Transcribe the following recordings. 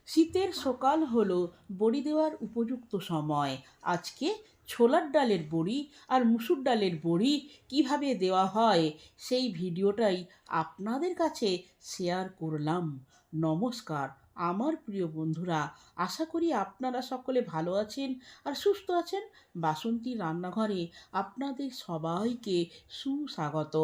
শীতের সকাল হলো বড়ি দেওয়ার উপযুক্ত সময়। আজকে ছোলার ডালের বড়ি আর মুসুর ডালের বড়ি কিভাবে দেওয়া হয় সেই ভিডিওটাই আপনাদের কাছে শেয়ার করলাম। নমস্কার আমার প্রিয় বন্ধুরা, আশা করি আপনারা সকলে ভালো আছেন আর সুস্থ আছেন। বাসন্তী রান্নাঘরে আপনাদের সবাইকে সুস্বাগত।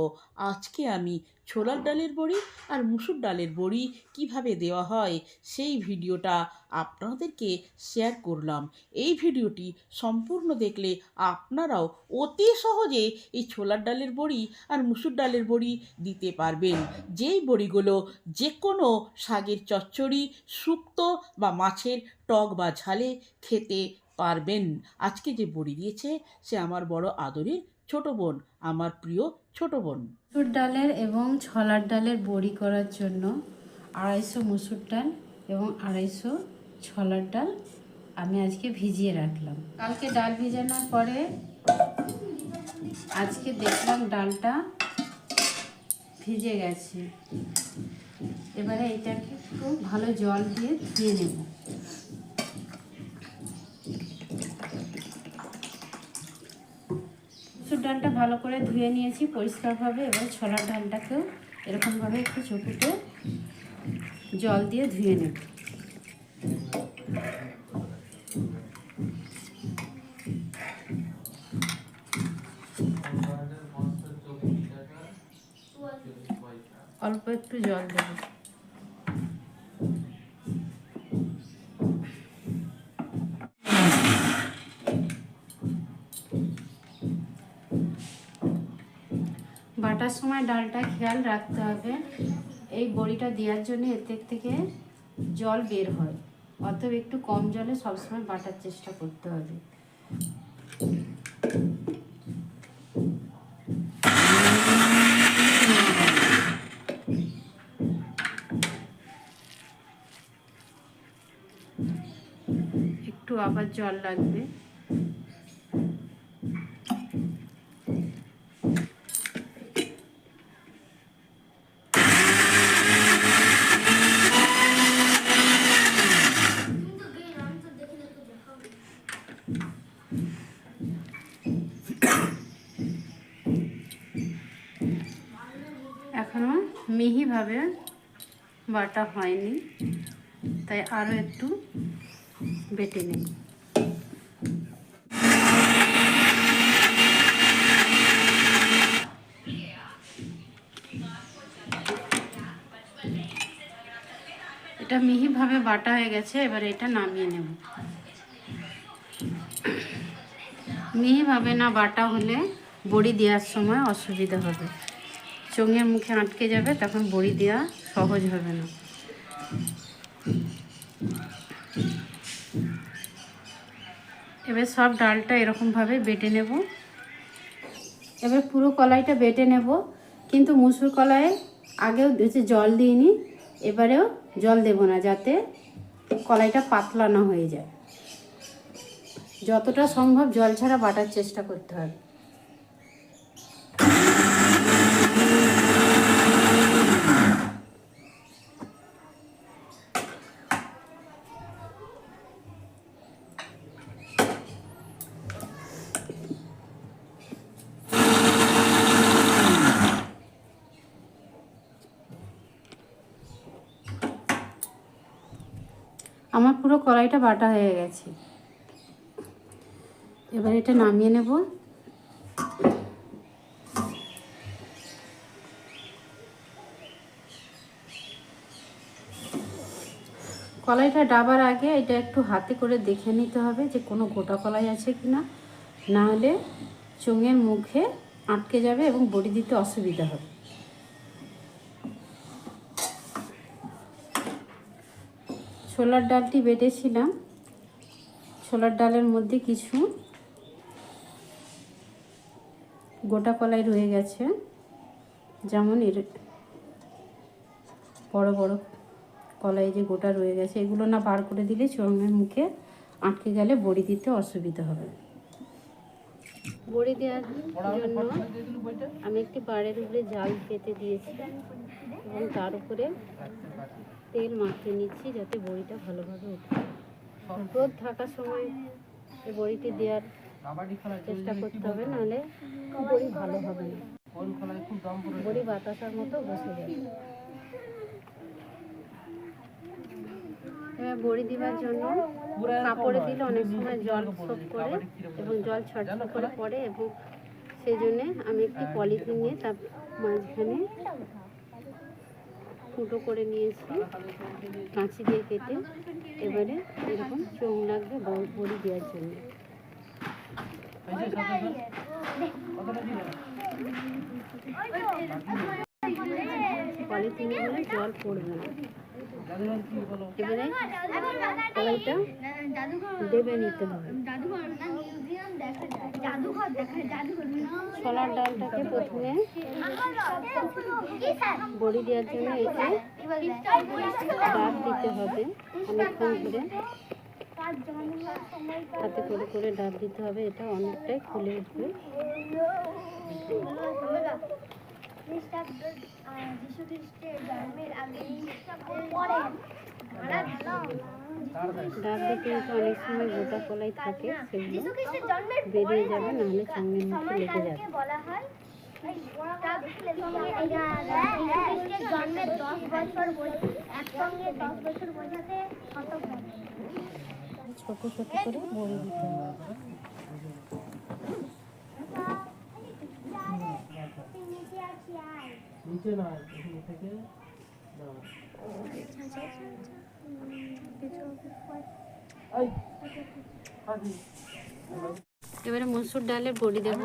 আজকে আমি ছোলার ডালের বড়ি আর মুসুর ডালের বড়ি কিভাবে দেওয়া হয় সেই ভিডিওটা আপনাদেরকে শেয়ার করলাম। এই ভিডিওটি সম্পূর্ণ দেখলে আপনারাও অতি সহজে এই ছোলার ডালের বড়ি আর মুসুর ডালের বড়ি দিতে পারবেন, যেই বড়িগুলো যে কোনো শাকের চচ্চড়ি, শুক্তো বা মাছের টক বা ঝালে খেতে পারবেন। আজকে যে বড়ি দিয়েছে সে আমার বড় আদরের ছোট বোন, আমার প্রিয় ছোট বোন। মুসুর ডালের এবং ছোলার ডালের বড়ি করার জন্য 250 মুসুর ডাল এবং 250 ছোলার ডাল আমি আজকে ভিজিয়ে রাখলাম। কালকে ডাল ভিজানোর পরে আজকে দেখলাম ডালটা ভিজে গেছে। এবারে এটাকে একটু ভালো জল দিয়ে ধুয়ে নেব। মুসুর ডালটা ভালো করে ধুয়ে নিয়েছি পরিষ্কারভাবে। এবার ছোলার ডালটাকেও এরকমভাবে একটু চকুতে জল দিয়ে ধুয়ে নেব। অল্প একটু জল দেব। বাটার সময় ডালটা খেয়াল রাখতে হবে, এই বড়িটা দেওয়ার জন্য এতে থেকে জল বের হয়, অতএব একটু কম জলে সবসময় বাটার চেষ্টা করতে হবে। একটু আবার জল লাগবে। এখনো মিহিভাবে বাটা হয়নি, তাই আরও একটু বেটে নিই। এটা মিহিভাবে বাটা হয়ে গেছে, এবার এটা নামিয়ে নেব। মিহিভাবে না বাটা হলে বড়ি দেওয়ার সময় অসুবিধা হবে, চোঙের মুখে আটকে যাবে, তখন বড়ি দেওয়া সহজ হবে না। এবার সব ডালটা এরকমভাবে বেটে নেব। এবার পুরো কলাইটা বেটে নেব, কিন্তু মুসুর কলাইয়ে আগেও জল দিইনি, এবারেও জল দেব না, যাতে কলাইটা পাতলা না হয়ে যায়। যতটা সম্ভব জল ছাড়া বাটার চেষ্টা করতে হবে। আমার পুরো কড়াইটা বাটা হয়ে গেছে, এবার এটা নামিয়ে নেব। কলাইটা ডাবার আগে এটা একটু হাতে করে দেখে নিতে হবে যে কোনো গোটা কলাই আছে কিনা, না হলে চোঙের মুখে আটকে যাবে এবং বড়ি দিতে অসুবিধা হবে। ছোলার ডালটি বেটেছিলাম, ছোলার ডালের মধ্যে কিছু গোটা কলাই রয়ে গেছে, যেমন এর বড় বড় কলাই যে গোটা রয়ে গেছে, এগুলো না বার করে দিলে চোঙের মুখে আটকে গেলে বড়ি দিতে অসুবিধা হবে। বড়ি দেওয়ার জন্য আমি একটি বাড়ির উপরে জাল পেতে দিয়েছি এবং তার উপরে তেল মাখিয়ে নিচ্ছি যাতে বড়িটা ভালোভাবে উঠে। রোদ থাকার সময় এই বড়িটি দেওয়ার চেষ্টা করতে হবে, নাহলে বড়ি ভালো হবে না, বড়ি বাতাসার মতো বসে যাবে। এবার বড়ি দেওয়ার জন্য কাপড়ে দিলে অনেক সময় জল সোপ করে এবং জল ছটফট করে পড়ে, এবং সেই জন্যে আমি একটি পলিথিন নিয়ে তার মাঝখানে ফুটো করে নিয়েছি কাঁচি দিয়ে কেটে। এবারে এরকম চোঙ লাগবে বড়ি দেওয়ার জন্য। পলিথিনে হলে জল পড়বে না। এবারে কড়াইটা দেবে নিতে হবে। ছোলার ডালটাকে প্রথমে বড়ি দেওয়ার জন্য এতে ডাব দিতে হবে অনেকক্ষণ ধরে, হাতে করে করে ডাব দিতে হবে। এটা অনেকটাই ফুলে উঠবে। ডাব দিতে অনেক সময় গোটা কলাই থাকে, সেগুলো বেরিয়ে যাবে, নাহলে চাউমিন মুখে লেগে যাবে। ছোট ছোট করে বড়ি দিতে হবে। এবারে মসুর ডালের বড়ি দেবো,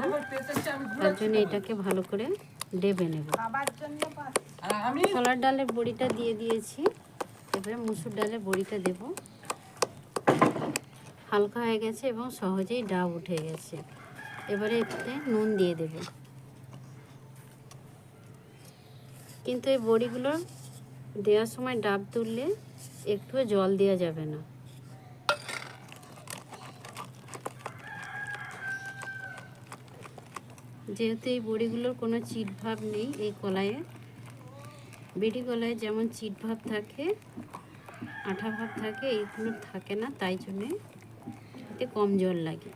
তার জন্য এটাকে ভালো করে ডেবে নেব। ছোলার ডালের বড়িটা দিয়ে দিয়েছি, এবারে মসুর ডালের বড়িটা দেব। হালকা হয়ে গেছে এবং সহজেই ডাব উঠে গেছে। এবারে এতে নুন দিয়ে দেব। কিন্তু এই বড়িগুলো দেওয়ার সময় ডাব তুললে একটুও জল দেওয়া যাবে না। যেহেতু এই বড়িগুলোর কোনো চিট ভাব নেই এই কলাইয়ে, বিড়ি কলায় যেমন চিট ভাব থাকে, আঠা ভাব থাকে, এইগুলো থাকে না, তাই জন্যে এতে কম জল লাগে।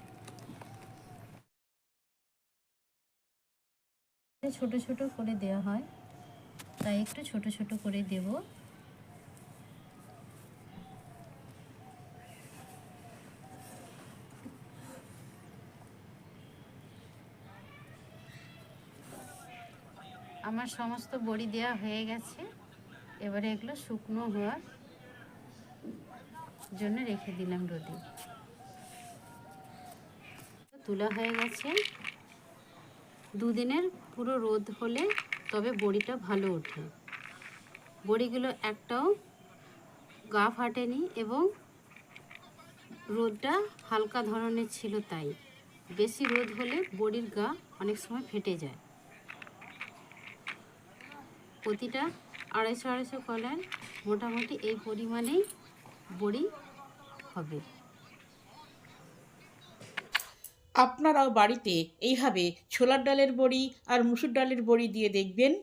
ছোট ছোট করে দেওয়া হয়, তাই একটু ছোট ছোট করে দেব। আমার সমস্ত বড়ি দেওয়া হয়ে গেছে। এবারে এগুলো শুকনো হওয়ার জন্য রেখে দিলাম রোদে। তোলা হয়ে গেছে। দুদিনের পুরো রোদ হলে তবে বড়িটা ভালো ওঠে। বড়িগুলো একটাও গা ফাটেনি এবং রোদটা হালকা ধরনের ছিল, তাই বেশি রোদ হলে বড়ির গা অনেক সময় ফেটে যায়। প্রতিটা 250-250 কলার মোটামুটি এই পরিমাণেই বড়ি হবে। আপনারাও বাড়িতে এইভাবে ছোলার ডালের বড়ি আর মুসুর ডালের বড়ি দিয়ে দেখবেন।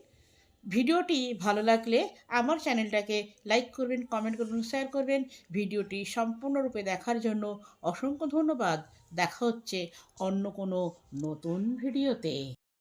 ভিডিওটি ভালো লাগলে আমার চ্যানেলটাকে লাইক করবেন, কমেন্ট করবেন, শেয়ার করবেন। ভিডিওটি সম্পূর্ণরূপে দেখার জন্য অসংখ্য ধন্যবাদ। দেখা হচ্ছে অন্য কোনো নতুন ভিডিওতে।